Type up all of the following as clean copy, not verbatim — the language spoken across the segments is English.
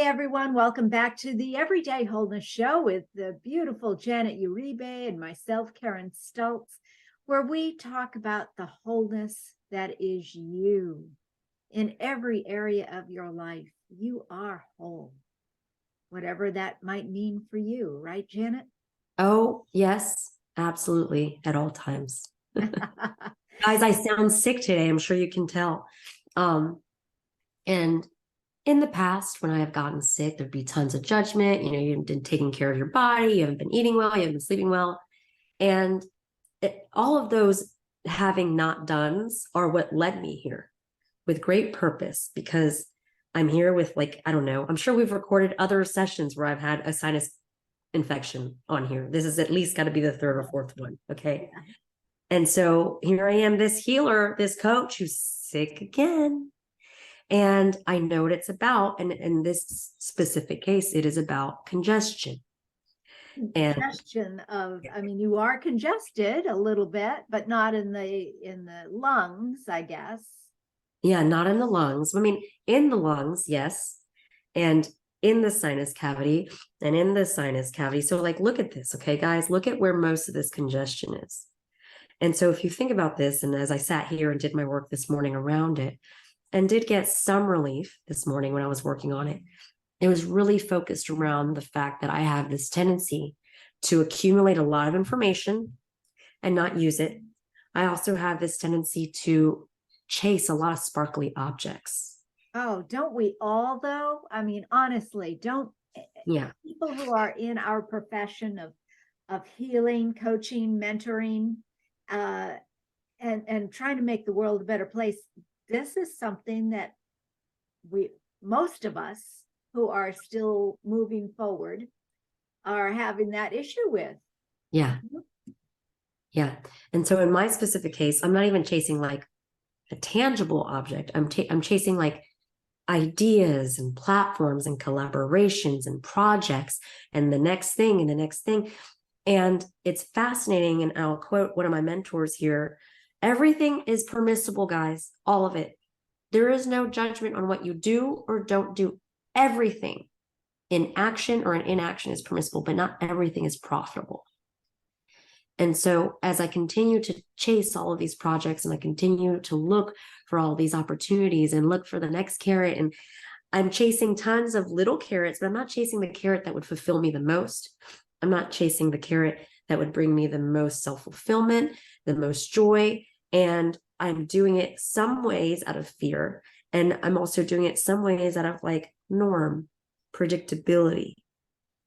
everyone. Welcome back to the Everyday Wholeness Show with the beautiful Janet Uribe and myself, Karen Stultz, where we talk about the wholeness that is you. In every area of your life, you are whole, whatever that might mean for you, right, Janet? Oh, yes, absolutely, at all times. Guys, I sound sick today. I'm sure you can tell. And in the past, when I have gotten sick, there'd be tons of judgment. You haven't been taking care of your body, you haven't been eating well, you haven't been sleeping well. And all of those having not dones are what led me here with great purpose, because I'm here with, like, I don't know, I'm sure we've recorded other sessions where I've had a sinus infection on here. This is at least got to be the third or fourth one. Okay. And so here I am, this healer, this coach who's sick again. And I know what it's about. And in this specific case, it is about congestion. Congestion of, I mean, you are congested a little bit, but not in the lungs, I guess. Yeah, not in the lungs. I mean, in the lungs, yes. And in the sinus cavity and in the sinus cavity. So like, look at this. Okay, guys, look at where most of this congestion is. And so if you think about this, and as I sat here and did my work this morning around it, and did get some relief this morning when I was working on it, it was really focused around the fact that I have this tendency to accumulate a lot of information and not use it. I also have this tendency to chase a lot of sparkly objects. Oh, don't we all though? I mean, honestly, don't people who are in our profession of healing, coaching, mentoring, and trying to make the world a better place, this is something that most of us who are still moving forward are having that issue with. Yeah. Yeah. And so in my specific case, I'm not even chasing like a tangible object. I'm chasing like ideas and platforms and collaborations and projects and the next thing and the next thing. And it's fascinating. And I'll quote one of my mentors here. Everything is permissible, guys. All of it. There is no judgment on what you do or don't do. Everything in action or in inaction is permissible, but not everything is profitable. And so as I continue to chase all of these projects and I continue to look for all these opportunities and look for the next carrot, and I'm chasing tons of little carrots, but I'm not chasing the carrot that would fulfill me the most. I'm not chasing the carrot that would bring me the most self-fulfillment, the most joy. And I'm doing it some ways out of fear. And I'm also doing it some ways out of like norm, predictability,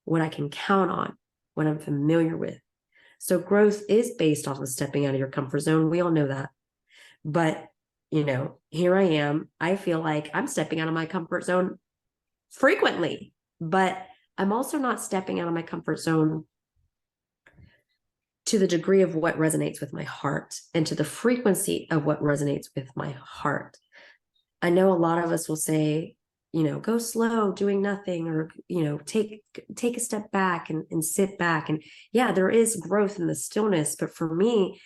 what I can count on, what I'm familiar with. So growth is based off of stepping out of your comfort zone. We all know that. But, here I am. I feel like I'm stepping out of my comfort zone frequently, but I'm also not stepping out of my comfort zone to the degree of what resonates with my heart and to the frequency of what resonates with my heart. I know a lot of us will say, go slow, doing nothing, or, take a step back and sit back. And yeah, there is growth in the stillness. But for me,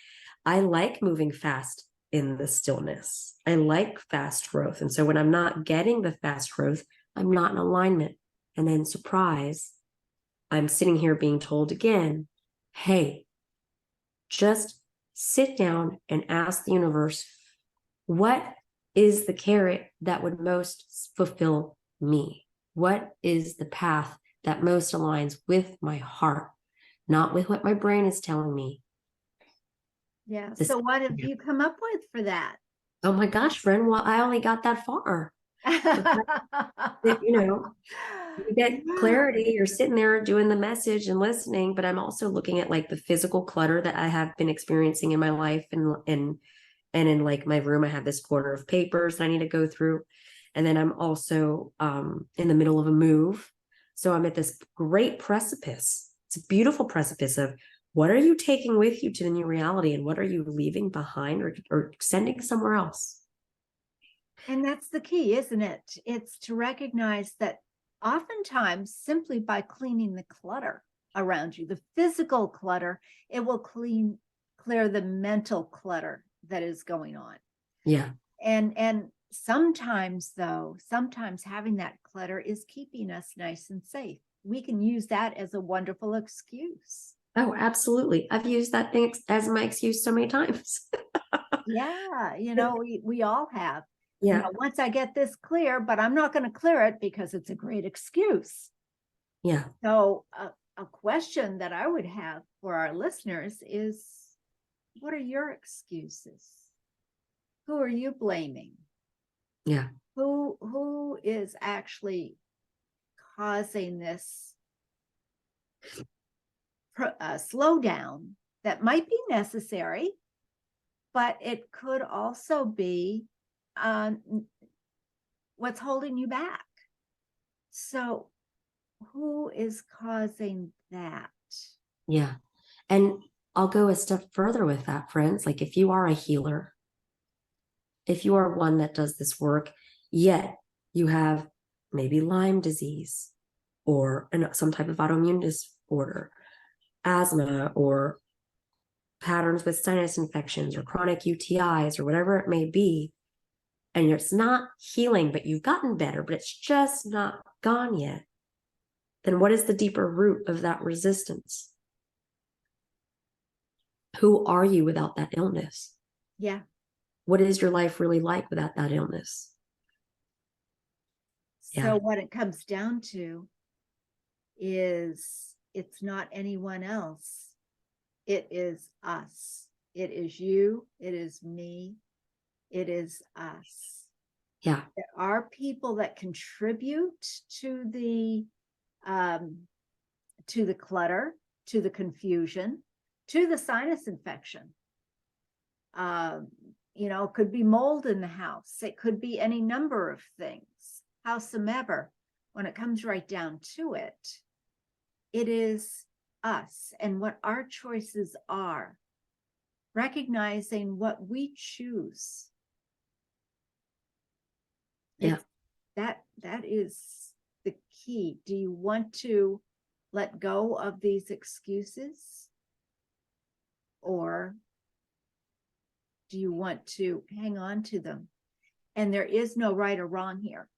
I like moving fast in the stillness. I like fast growth. And so when I'm not getting the fast growth, I'm not in alignment. And then surprise, I'm sitting here being told again, hey, just sit down and ask the universe, what is the carrot that would most fulfill me? What is the path that most aligns with my heart, not with what my brain is telling me? Yeah. So what have you come up with for that? Oh my gosh, friend. Well, I only got that far. You get clarity. You're sitting there doing the message and listening, but I'm also looking at like the physical clutter that I have been experiencing in my life, and in like my room, I have this corner of papers that I need to go through. And then I'm also in the middle of a move. So I'm at this great precipice. It's a beautiful precipice of what are you taking with you to the new reality, and what are you leaving behind or sending somewhere else? And that's the key, isn't it? It's to recognize that oftentimes simply by cleaning the clutter around you, the physical clutter, it will clear the mental clutter that is going on. Yeah. And sometimes though, sometimes having that clutter is keeping us nice and safe. We can use that as a wonderful excuse. Oh, absolutely. I've used that thing as my excuse so many times. Yeah, we all have. Yeah. Once I get this clear, but I'm not going to clear it because it's a great excuse. Yeah. So a question that I would have for our listeners is, what are your excuses? Who are you blaming? Yeah. Who is actually causing this slowdown that might be necessary, but it could also be what's holding you back. So who is causing that? Yeah. And I'll go a step further with that, friends. Like if you are a healer, if you are one that does this work, yet you have maybe Lyme disease or some type of autoimmune disorder, asthma, or patterns with sinus infections or chronic UTIs or whatever it may be, and it's not healing, but you've gotten better, but it's just not gone yet, then what is the deeper root of that resistance? Who are you without that illness? Yeah. What is your life really like without that illness? So what it comes down to is it's not anyone else. It is us. It is you. It is me. It is us. Yeah. There are people that contribute to the clutter, to the confusion, to the sinus infection. It could be mold in the house. It could be any number of things. Howsoever, when it comes right down to it, it is us and what our choices are, recognizing what we choose. Yeah. That is the key. Do you want to let go of these excuses, or do you want to hang on to them? And there is no right or wrong here.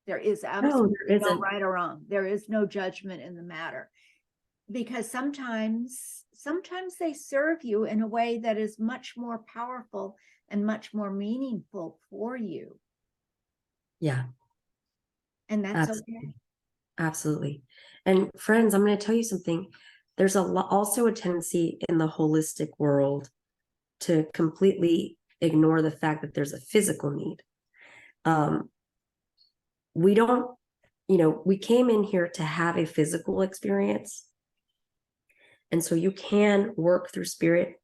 There is absolutely no right or wrong. There is no judgment in the matter, because sometimes they serve you in a way that is much more powerful and much more meaningful for you. Yeah. And that's Absolutely. okay. Absolutely. And friends, I'm going to tell you something. There's also a tendency in the holistic world to completely ignore the fact that there's a physical need. We don't, we came in here to have a physical experience. And so you can work through spirit.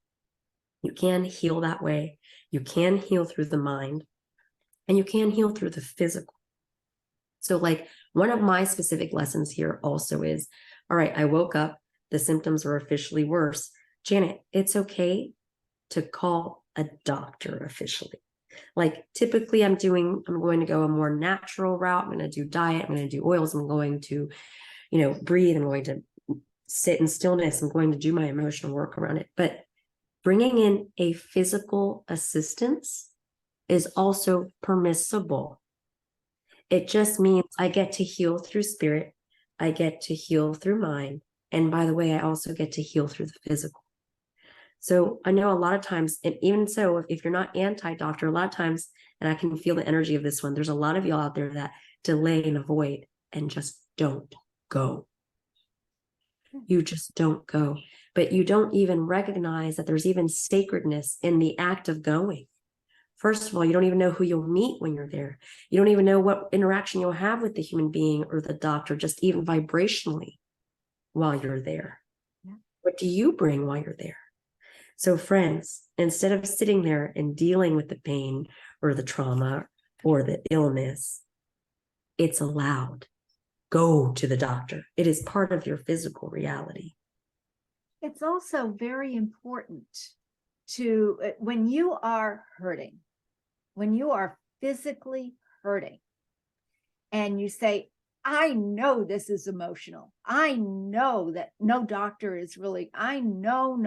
You can heal that way. You can heal through the mind, and you can heal through the physical. So like one of my specific lessons here also is, all right, I woke up, the symptoms are officially worse. Janet, it's okay to call a doctor officially. Like typically I'm going to go a more natural route. I'm going to do diet. I'm going to do oils. I'm going to, breathe. I'm going to sit in stillness. I'm going to do my emotional work around it. But bringing in a physical assistance is also permissible. It just means I get to heal through spirit. I get to heal through mind. And by the way, I also get to heal through the physical. So I know a lot of times, and even so, if you're not anti-doctor, a lot of times, and I can feel the energy of this one, there's a lot of y'all out there that delay and avoid and just don't go. You just don't go. But you don't even recognize that there's even sacredness in the act of going. First of all, you don't even know who you'll meet when you're there. You don't even know what interaction you'll have with the human being or the doctor, just even vibrationally while you're there. Yeah. What do you bring while you're there? So friends, instead of sitting there and dealing with the pain or the trauma or the illness, it's allowed. Go to the doctor. It is part of your physical reality. It's also very important to, when you are hurting, when you are physically hurting, and you say, I know this is emotional. I know that no doctor is really, I know.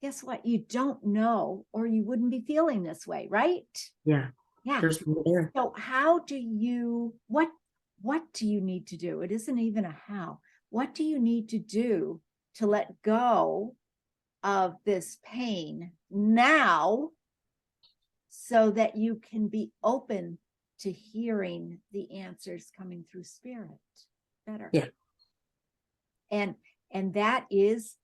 guess what? You don't know, or you wouldn't be feeling this way, right? Yeah. Yeah. There's more there. So how do you, what do you need to do? It isn't even a how. What do you need to do to let go of this pain now so that you can be open to hearing the answers coming through spirit better? Yeah. And that is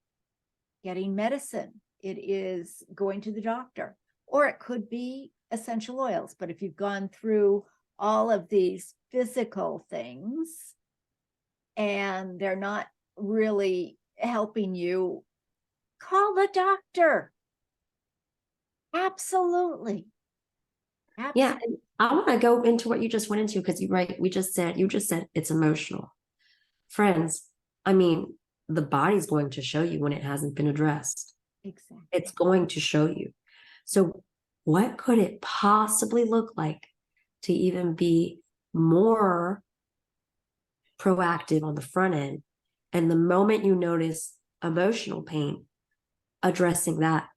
getting medicine. It is going to the doctor, or it could be essential oils. But if you've gone through all of these physical things and they're not really helping you, call the doctor. Absolutely. Yeah. And I want to go into what you just went into, because you just said it's emotional. Friends, I mean, the body's going to show you when it hasn't been addressed. Exactly. It's going to show you. So what could it possibly look like to even be more proactive on the front end? And the moment you notice emotional pain, addressing that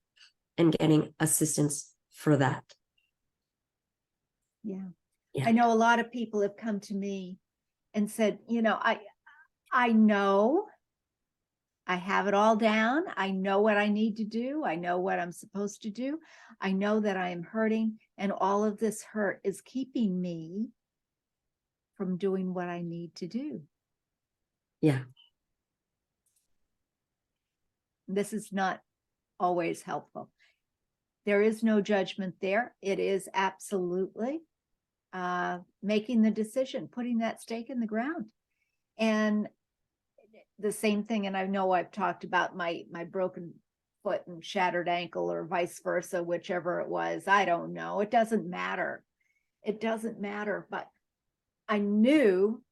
and getting assistance for that. Yeah. Yeah. I know a lot of people have come to me and said, I know I have it all down. I know what I need to do. I know what I'm supposed to do. I know that I am hurting, and all of this hurt is keeping me from doing what I need to do. Yeah. This is not always helpful. There is no judgment there. It is absolutely making the decision, putting that stake in the ground. And the same thing, and I know I've talked about my broken foot and shattered ankle, or vice versa, whichever it was. I don't know. It doesn't matter. It doesn't matter. But I knew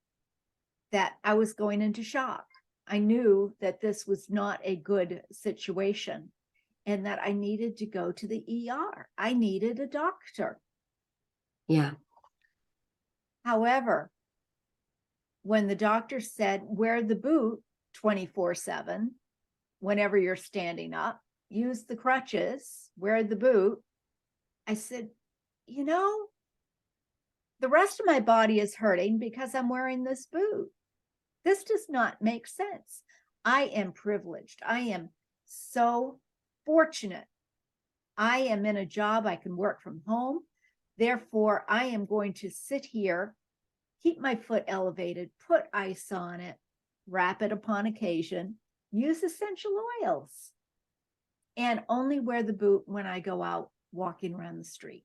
that I was going into shock. I knew that this was not a good situation and that I needed to go to the ER. I needed a doctor. Yeah. However, when the doctor said, wear the boot 24/7, whenever you're standing up, use the crutches, wear the boot, I said, the rest of my body is hurting because I'm wearing this boot. This does not make sense. I am privileged. I am so fortunate. I am in a job I can work from home. Therefore, I am going to sit here, keep my foot elevated, put ice on it, wrap it upon occasion, use essential oils, and only wear the boot when I go out walking around the street.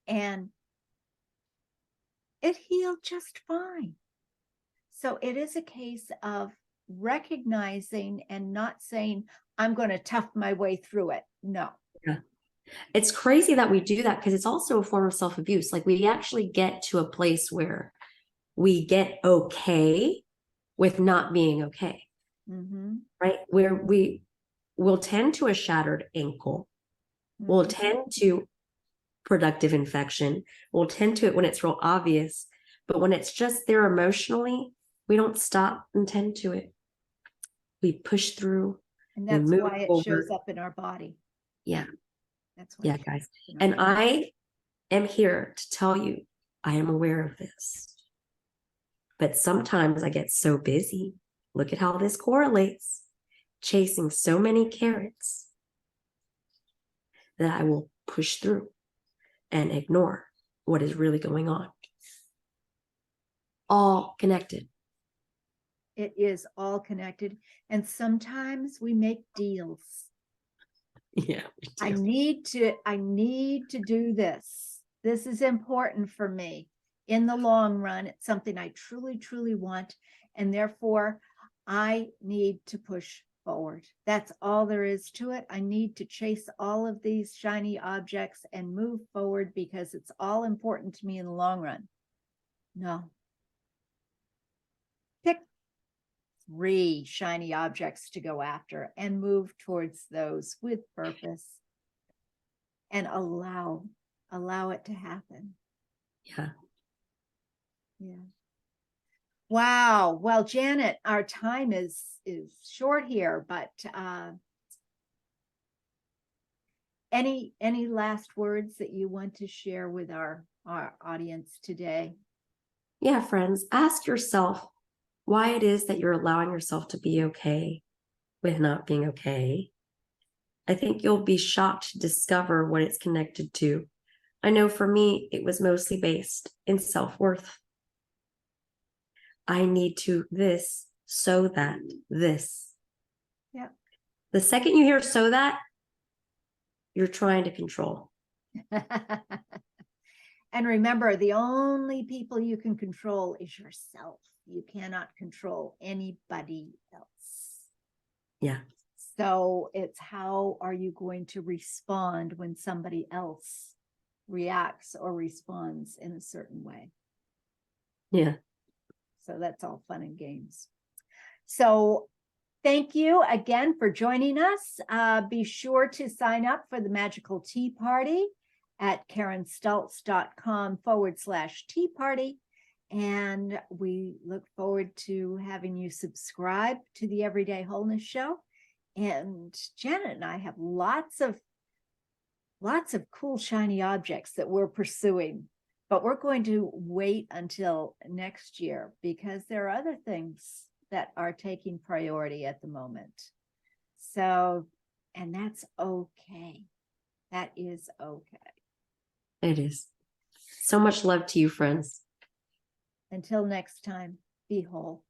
And it healed just fine. So it is a case of recognizing and not saying, I'm going to tough my way through it. No. Yeah. It's crazy that we do that, because it's also a form of self-abuse. Like, we actually get to a place where we get okay with not being okay. Mm-hmm. Right? Where we will tend to a shattered ankle, Mm-hmm. we'll tend to productive infection, we'll tend to it when it's real obvious. But when it's just there emotionally, we don't stop and tend to it. We push through. And that's why it shows up in our body. Yeah. That's why. Yeah, guys. And I am here to tell you, I am aware of this. But sometimes I get so busy. Look at how this correlates. Chasing so many carrots that I will push through and ignore what is really going on. All connected. It is all connected. And sometimes we make deals. Yeah. I need to do this. This is important for me. In the long run, it's something I truly, truly want. And therefore, I need to push forward. That's all there is to it. I need to chase all of these shiny objects and move forward because it's all important to me in the long run. No. Pick 3 shiny objects to go after and move towards those with purpose and allow it to happen. Yeah. Yeah. Wow. Well, Janet, our time is short here, but any last words that you want to share with our audience today? Yeah, friends, ask yourself why it is that you're allowing yourself to be okay with not being okay. I think you'll be shocked to discover what it's connected to. I know for me, it was mostly based in self-worth. I need to this so that this. Yeah. The second you hear so that, you're trying to control. And remember, the only people you can control is yourself. You cannot control anybody else. Yeah. So it's how are you going to respond when somebody else reacts or responds in a certain way? Yeah. So that's all fun and games. So thank you again for joining us. Be sure to sign up for the Magical Tea Party at KarenStultz.com/tea party. And we look forward to having you subscribe to the Everyday Wholeness Show. And Janet and I have lots of cool, shiny objects that we're pursuing, but we're going to wait until next year because there are other things that are taking priority at the moment. So, and that's okay. That is okay. It is. So much love to you, friends. Until next time, be whole.